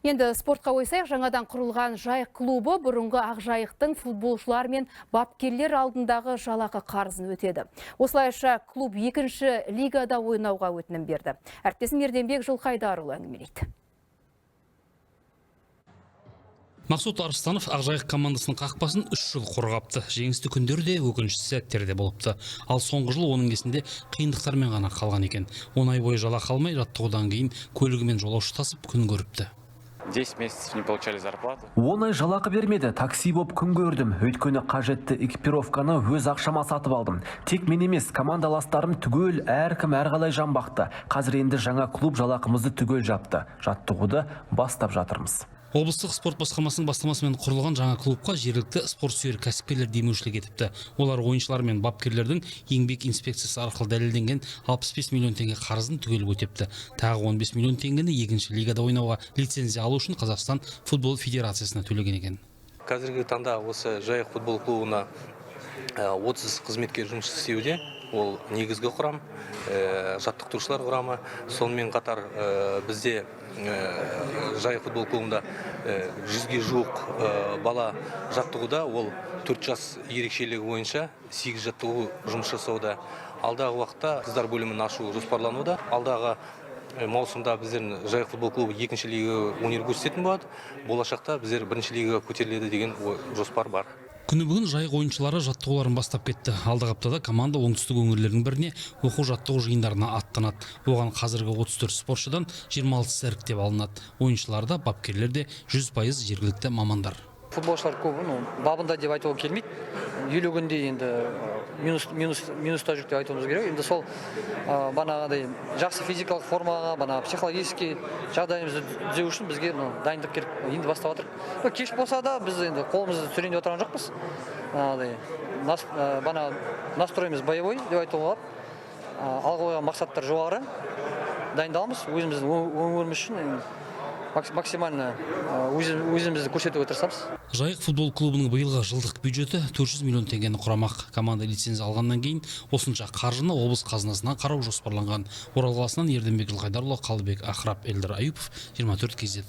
Енді спортқа ойсайық, жаңадан құрылған Жайық клубы бұрынғы Ақжайықтың футболшылар мен бапкерлер алдындағы жалақы қарызын өтеді. Осылайша клуб 2-ші лигада ойнауға өтінім берді. Әріптесім Ерденбек Жылқайдарұлы әңгімелейді. Мақсут Арыстанов Ақжайық командасының қақпасын 3 жыл қорғапты. Жеңісті күндері де, өкінішті сәттері де болыпты. Ал соңғы жыл оның есінде қиындықтармен ғана қалған екен. 10 ай бойы жалақы алмай, жаттығудан кейін көлігімен жолаушы тасып күн көріпті. 10 месяцев не получали зарплату. 10 ай жалақы бермеді, такси боп күн көрдім. Өйткені қажетті экипировканы өз ақшама сатып алдым. Тек мен емес, командаластарым түгел, әркім әрқалай жан бақты. Қазір енді жаңа клуб жалақымызды түгел жапты. Жаттығуды бастап жатырмыз. Облыстық спорт басқармасының бастамасымен құрылған жаңа клубқа жергілікті спорт сүйер кәсіпкерлер демеушілік етіпті. Олар ойыншылар мен бапкерлердің еңбек инспекциясы арқылы дәлелденген 65 миллион теңге қарызын түгел өтепті. Тағы 15 миллион теңгені 2-ші лигада ойнауға лицензия алу үшін Қазақстан футбол федерациясына төлеген екен. Қазіргі таңда осы Жайық футбол клубына 30 қызметкер жұмыс істеуде. Ол негізгі құрам, жаттықтырушылар құрамы. Сонымен қатар бізде Жайық футбол клубында 100-ге жуық бала жаттығуда. Ол 4 жас ерекшелігі бойынша 8 жаттығу жұмыс жасауда. Алдағы уақытта қыздар бөлімін ашу жоспарлануда. Алдағы маусымда біздердің Жайық футбол клубы 2-ші лига өнер көрсететін болады. Болашақта біздер 1-ші лигаға көтеріледі деген жоспар бар. Күні бүгін Жайық ойыншылары жаттығуларын бастап кетті. Алдағы аптада команда оңтүстік өңірлердің біріне оқу-жаттығу жиындарына аттанады. Оған қазіргі 34 спортшыдан 26 іріктеп алынады. Ойыншыларда, бапкерлерде 100% жергілікті мамандар. Футболшылар көбі, бабында деп айтуға келмейді. Елігінде енді минуста жүк деп айтуымыз керек. Енді сол банағыдай жақсы физикалық формаға, психологический жағдайымызды түзеу үшін бізге дайындық керек. Енді бастап жатырмыз. Кеш болса да біз енді қолымызды сүрінде отырған жоқпыз. Настроимыз боевой деп айтуға болады. Алға қойған мақсаттар жоғары. Дайындаламыз өзіміздің өңіріміз үшін максимально өзімізді көрсетуге тырысамыз. Жайық футбол клубының биылғы жылдық бюджеті 400 миллион теңгені құрамақ. Команда лицензия алғаннан кейін осынша қаржыны облыс қазынасынан қарау жоспарланған. Орал қаласынан Ерденбек Жылқайдарұлы, Қалыбек Ақырап, Элдар Аюпов, 24 KZ.